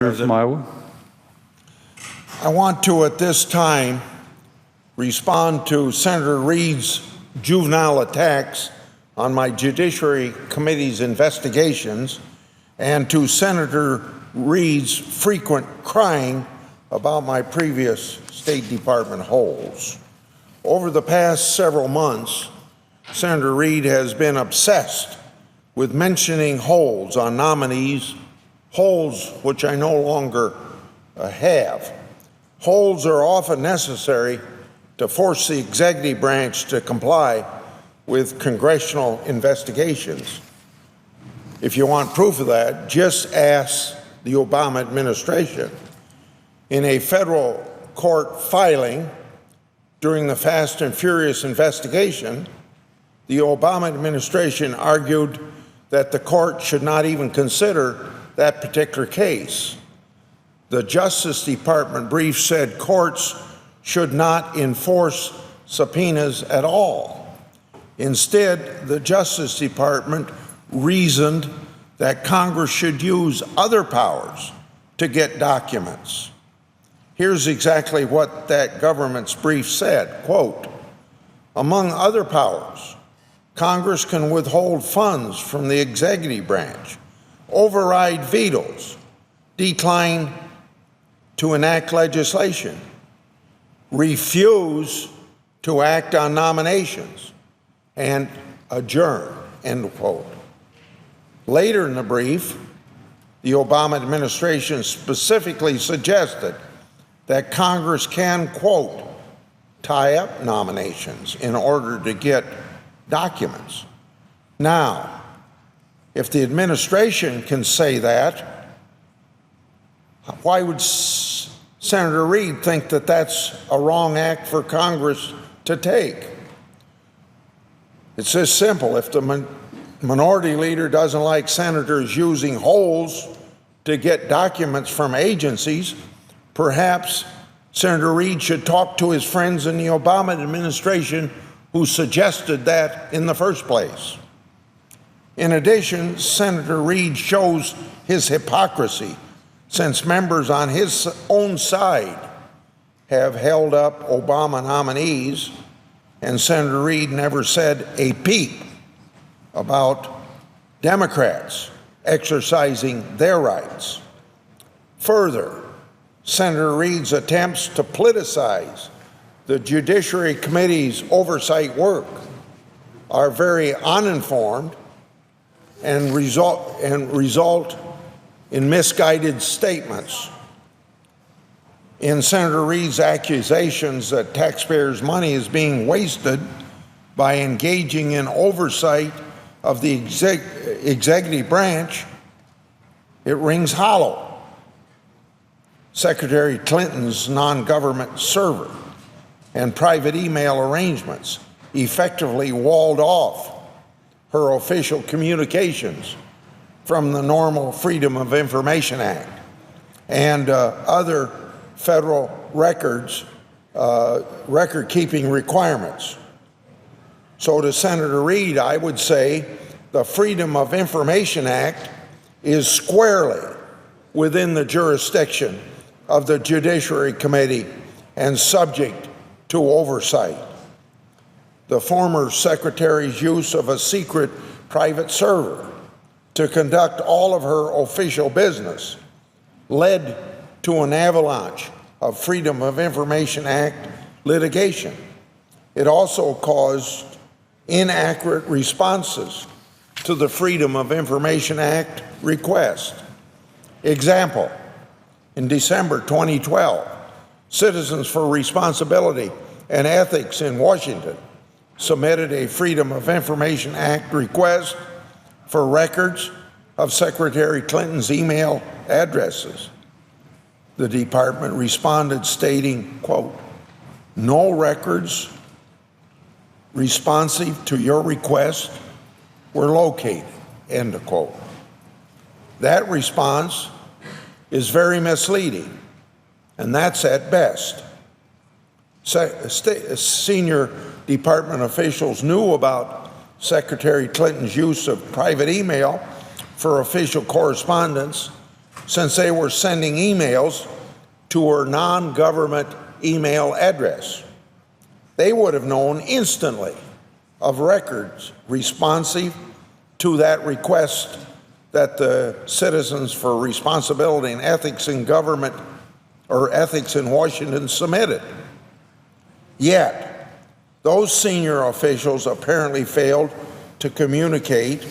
I want to, at this time, respond to Senator Reid's juvenile attacks on my Judiciary Committee's investigations and to Senator Reid's frequent crying about my previous State Department holes. Over the past several months, Senator Reid has been obsessed with mentioning holes on nominees, holes which I no longer have. Holes are often necessary to force the executive branch to comply with congressional investigations. If you want proof of that, just ask the Obama administration. In a federal court filing during the Fast and Furious investigation, the Obama administration argued that the court should not even consider that particular case. The Justice Department brief said courts should not enforce subpoenas at all. Instead, the Justice Department reasoned that Congress should use other powers to get documents. Here's exactly what that government's brief said, quote, "Among other powers, Congress can withhold funds from the executive branch, override vetoes, decline to enact legislation, refuse to act on nominations, and adjourn," end quote. Later in the brief, the Obama administration specifically suggested that Congress can, quote, "tie up nominations in order to get documents." Now, if the administration can say that, why would Senator Reid think that that's a wrong act for Congress to take? It's this simple. If the minority leader doesn't like senators using holes to get documents from agencies, perhaps Senator Reid should talk to his friends in the Obama administration who suggested that in the first place. In addition, Senator Reid shows his hypocrisy since members on his own side have held up Obama nominees, and Senator Reid never said a peep about Democrats exercising their rights. Further, Senator Reid's attempts to politicize the Judiciary Committee's oversight work are very uninformed and result in misguided statements. In Senator Reid's accusations that taxpayers' money is being wasted by engaging in oversight of the executive branch, it rings hollow. Secretary Clinton's non-government server and private email arrangements effectively walled off her official communications from the normal Freedom of Information Act and other federal record-keeping requirements. So to Senator Reid, I would say the Freedom of Information Act is squarely within the jurisdiction of the Judiciary Committee and subject to oversight. The former secretary's use of a secret private server to conduct all of her official business led to an avalanche of Freedom of Information Act litigation. It also caused inaccurate responses to the Freedom of Information Act request. Example, in December 2012, Citizens for Responsibility and Ethics in Washington submitted a Freedom of Information Act request for records of Secretary Clinton's email addresses. The department responded stating, quote, "No records responsive to your request were located," end of quote. That response is very misleading, and that's at best. Senior department officials knew about Secretary Clinton's use of private email for official correspondence since they were sending emails to her non-government email address. They would have known instantly of records responsive to that request that the Citizens for Responsibility and Ethics in Government, or Ethics in Washington, submitted. Yet, those senior officials apparently failed to communicate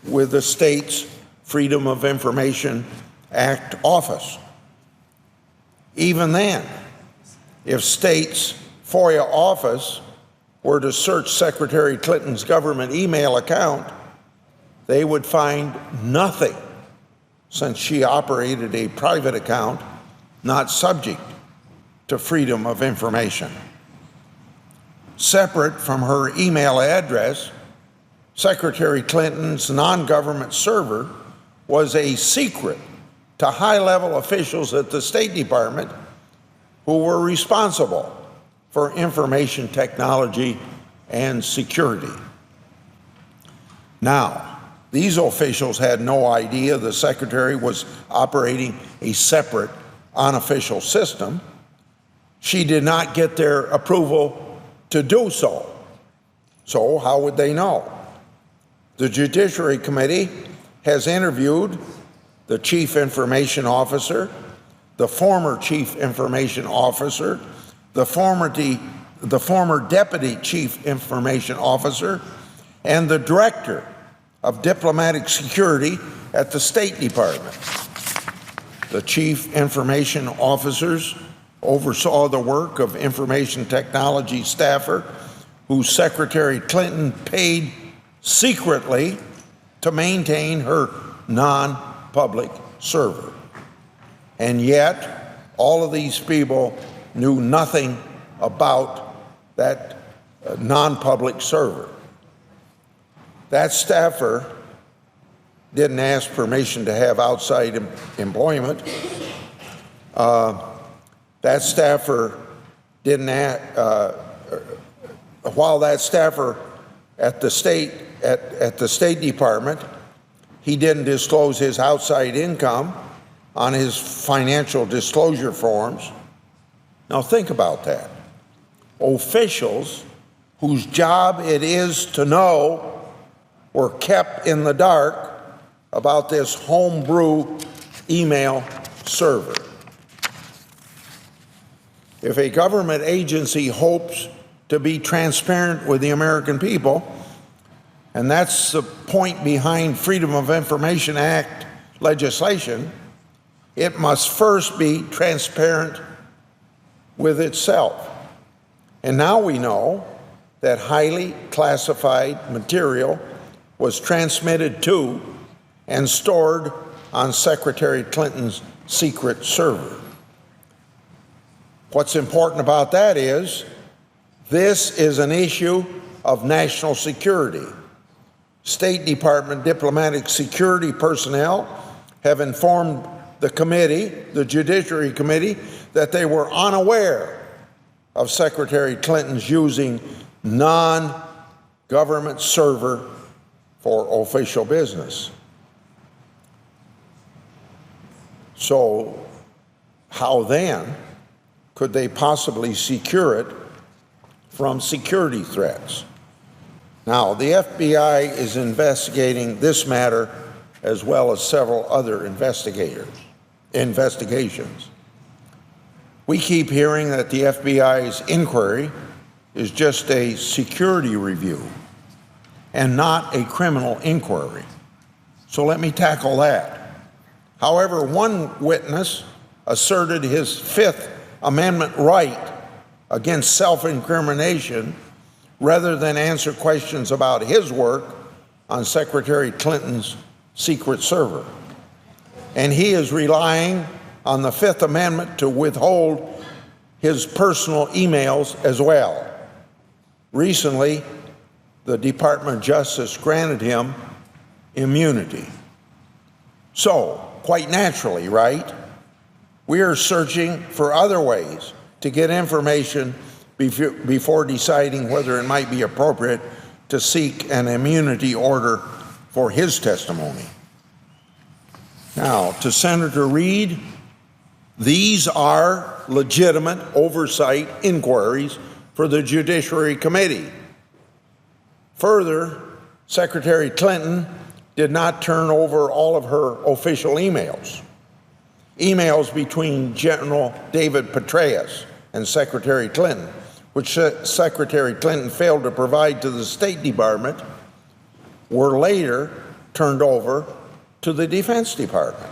with the state's Freedom of Information Act office. Even then, if state's FOIA office were to search Secretary Clinton's government email account, they would find nothing, since she operated a private account not subject to freedom of information. Separate from her email address, Secretary Clinton's non-government server was a secret to high-level officials at the State Department who were responsible for information technology and security. Now, these officials had no idea the Secretary was operating a separate, unofficial system. She did not get their approval to do so. So how would they know? The Judiciary Committee has interviewed the Chief Information Officer, the former Chief Information Officer, the former Deputy Chief Information Officer, and the Director of Diplomatic Security at the State Department. The Chief Information Officers oversaw the work of information technology staffer who Secretary Clinton paid secretly to maintain her non-public server. And yet, all of these people knew nothing about that non-public server. That staffer didn't ask permission to have outside employment. That staffer didn't while that staffer at the State Department, he didn't disclose his outside income on his financial disclosure forms. Now think about that. Officials whose job it is to know were kept in the dark about this homebrew email server. If a government agency hopes to be transparent with the American people, and that's the point behind Freedom of Information Act legislation, it must first be transparent with itself. And now we know that highly classified material was transmitted to and stored on Secretary Clinton's secret server. What's important about that is this is an issue of national security. State Department diplomatic security personnel have informed the committee, the Judiciary Committee, that they were unaware of Secretary Clinton's using non-government server for official business. So how then could they possibly secure it from security threats? Now, the FBI is investigating this matter as well as several other investigations. We keep hearing that the FBI's inquiry is just a security review and not a criminal inquiry. So let me tackle that. However, one witness asserted his Fifth Amendment right against self-incrimination rather than answer questions about his work on Secretary Clinton's secret server. And he is relying on the Fifth Amendment to withhold his personal emails as well. Recently, the Department of Justice granted him immunity. So, quite naturally, right? We are searching for other ways to get information before deciding whether it might be appropriate to seek an immunity order for his testimony. Now, to Senator Reid, these are legitimate oversight inquiries for the Judiciary Committee. Further, Secretary Clinton did not turn over all of her official emails. Emails between General David Petraeus and Secretary Clinton, which Secretary Clinton failed to provide to the State Department, were later turned over to the Defense Department.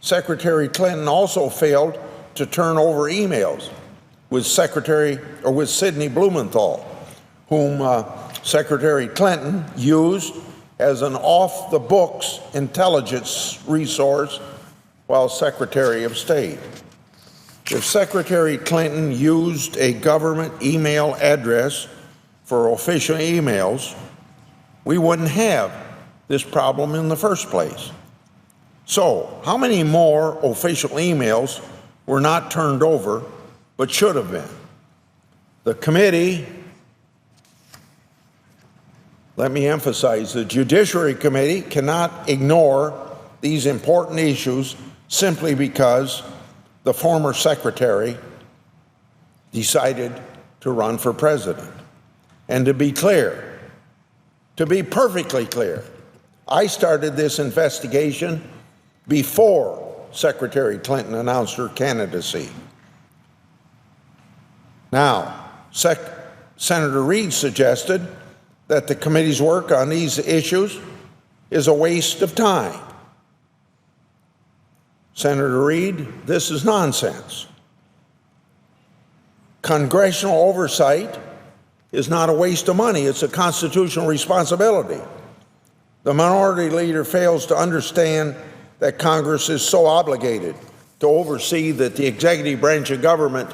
Secretary Clinton also failed to turn over emails with Sidney Blumenthal, whom Secretary Clinton used as an off-the-books intelligence resource while Secretary of State. If Secretary Clinton used a government email address for official emails, we wouldn't have this problem in the first place. So, how many more official emails were not turned over but should have been? The committee, let me emphasize, the Judiciary Committee cannot ignore these important issues simply because the former secretary decided to run for president. And to be clear, to be perfectly clear, I started this investigation before Secretary Clinton announced her candidacy. Now, Senator Reid suggested that the committee's work on these issues is a waste of time. Senator Reid, this is nonsense. Congressional oversight is not a waste of money, it's a constitutional responsibility. The minority leader fails to understand that Congress is so obligated to oversee that the executive branch of government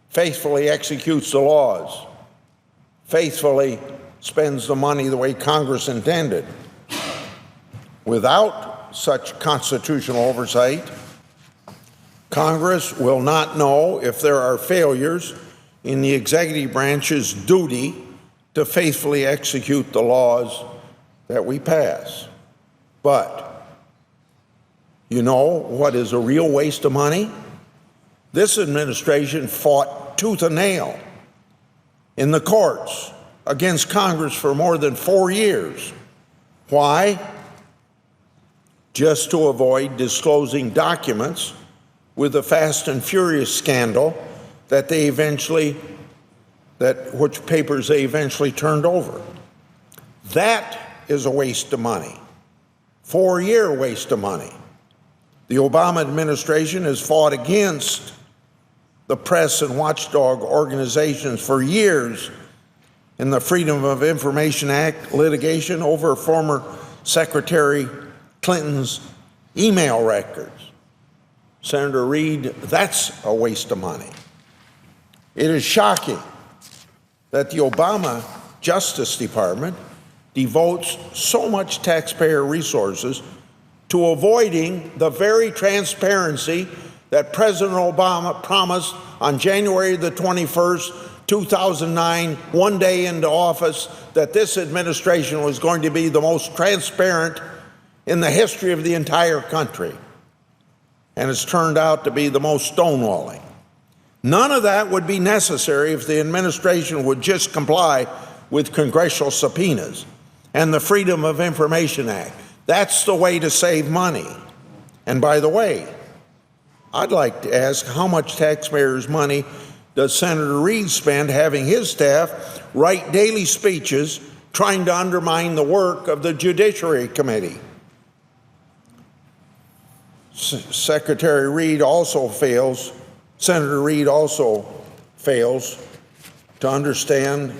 faithfully executes the laws, faithfully spends the money the way Congress intended. Without such constitutional oversight, Congress will not know if there are failures in the executive branch's duty to faithfully execute the laws that we pass. But you know what is a real waste of money? This administration fought tooth and nail in the courts against Congress for more than 4 years. Why? Just to avoid disclosing documents with the Fast and Furious scandal which papers they eventually turned over. That is a waste of money, 4-year waste of money. The Obama administration has fought against the press and watchdog organizations for years in the Freedom of Information Act litigation over former Secretary Clinton's email records. Senator Reid, that's a waste of money. It is shocking that the Obama Justice Department devotes so much taxpayer resources to avoiding the very transparency that President Obama promised on January the 21st, 2009, one day into office, that this administration was going to be the most transparent in the history of the entire country. And it's turned out to be the most stonewalling. None of that would be necessary if the administration would just comply with congressional subpoenas and the Freedom of Information Act. That's the way to save money. And by the way, I'd like to ask, how much taxpayers' money does Senator Reid spend having his staff write daily speeches trying to undermine the work of the Judiciary Committee? Senator Reid also fails to understand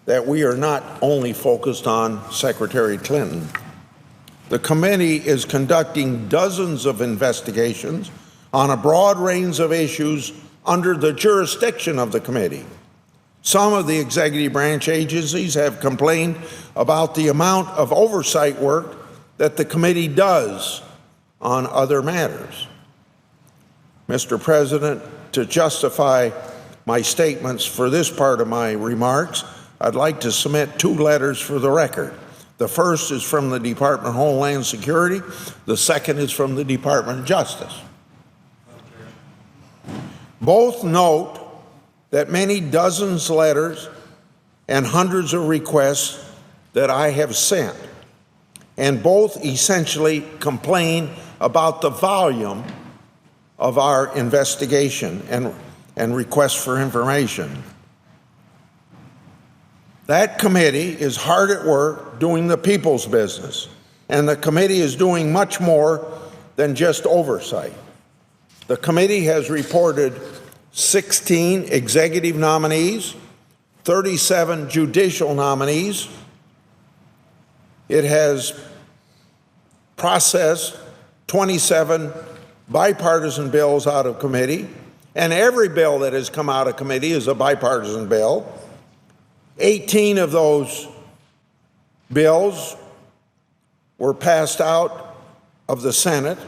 that we are not only focused on Secretary Clinton. The committee is conducting dozens of investigations on a broad range of issues under the jurisdiction of the committee. Some of the executive branch agencies have complained about the amount of oversight work that the committee does on other matters. Mr. President, to justify my statements for this part of my remarks, I'd like to submit 2 letters for the record. The first is from the Department of Homeland Security. The second is from the Department of Justice. Both note that many dozens of letters and hundreds of requests that I have sent, and both essentially complain about the volume of our investigation and requests for information. That committee is hard at work doing the people's business, and the committee is doing much more than just oversight. The committee has reported 16 executive nominees, 37 judicial nominees. It has processed 27 bipartisan bills out of committee, and every bill that has come out of committee is a bipartisan bill. 18 of those bills were passed out of the Senate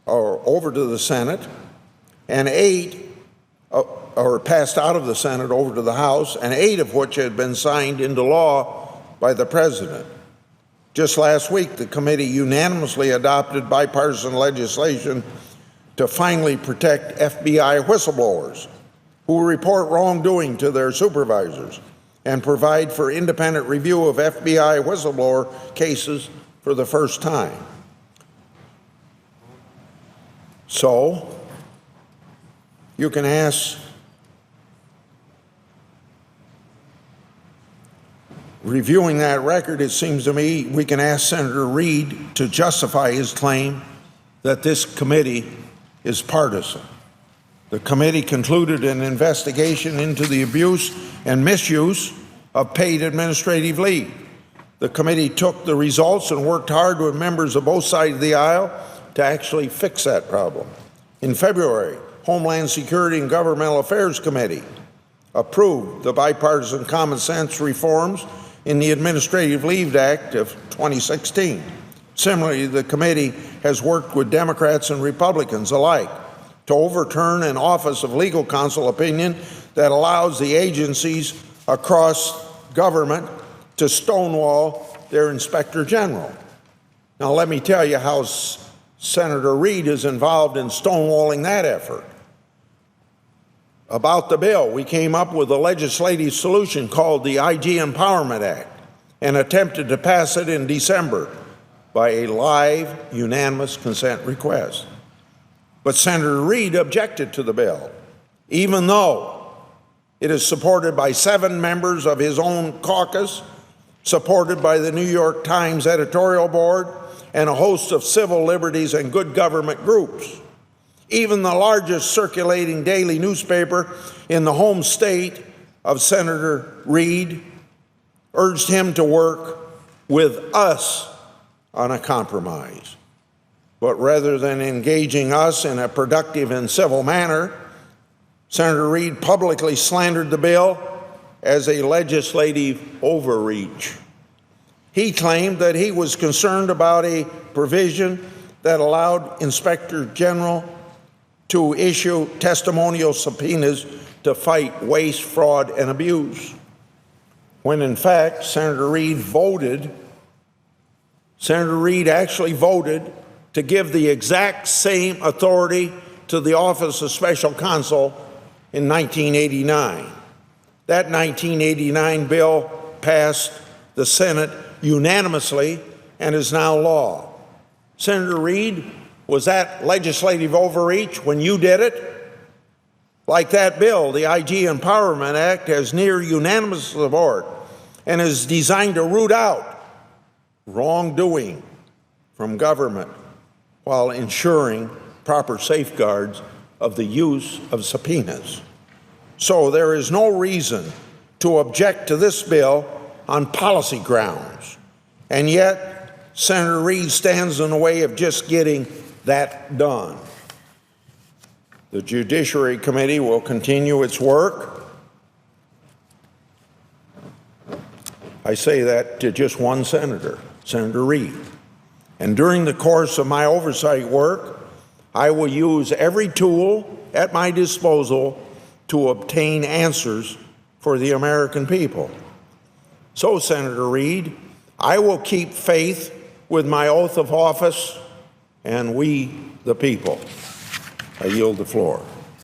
or over to the Senate, and 8 or passed out of the Senate over to the House, and 8 of which had been signed into law by the President. Just last week, the committee unanimously adopted bipartisan legislation to finally protect FBI whistleblowers who report wrongdoing to their supervisors and provide for independent review of FBI whistleblower cases for the first time. So, you can ask, reviewing that record, it seems to me we can ask Senator Reid to justify his claim that this committee is partisan. The committee concluded an investigation into the abuse and misuse of paid administrative leave. The committee took the results and worked hard with members of both sides of the aisle to actually fix that problem. In February, Homeland Security and Governmental Affairs Committee approved the bipartisan common sense reforms in the Administrative Leave Act of 2016. Similarly, the committee has worked with Democrats and Republicans alike to overturn an Office of Legal Counsel opinion that allows the agencies across government to stonewall their Inspector General. Now, let me tell you how Senator Reid is involved in stonewalling that effort. About the bill, we came up with a legislative solution called the IG Empowerment Act and attempted to pass it in December by a live, unanimous consent request. But Senator Reid objected to the bill, even though it is supported by 7 members of his own caucus, supported by the New York Times editorial board, and a host of civil liberties and good government groups. Even the largest circulating daily newspaper in the home state of Senator Reid urged him to work with us on a compromise. But rather than engaging us in a productive and civil manner, Senator Reid publicly slandered the bill as a legislative overreach. He claimed that he was concerned about a provision that allowed Inspector General to issue testimonial subpoenas to fight waste, fraud, and abuse, when in fact Senator Reid actually voted to give the exact same authority to the Office of Special Counsel in 1989. That 1989 bill passed the Senate unanimously and is now law. Senator Reid, was that legislative overreach when you did it? Like that bill, the IG Empowerment Act has near unanimous support and is designed to root out wrongdoing from government while ensuring proper safeguards of the use of subpoenas. So there is no reason to object to this bill on policy grounds. And yet, Senator Reid stands in the way of just getting that done. The Judiciary Committee will continue its work. I say that to just one senator, Senator Reid. And during the course of my oversight work, I will use every tool at my disposal to obtain answers for the American people. So, Senator Reid, I will keep faith with my oath of office, and we, the people. I yield the floor.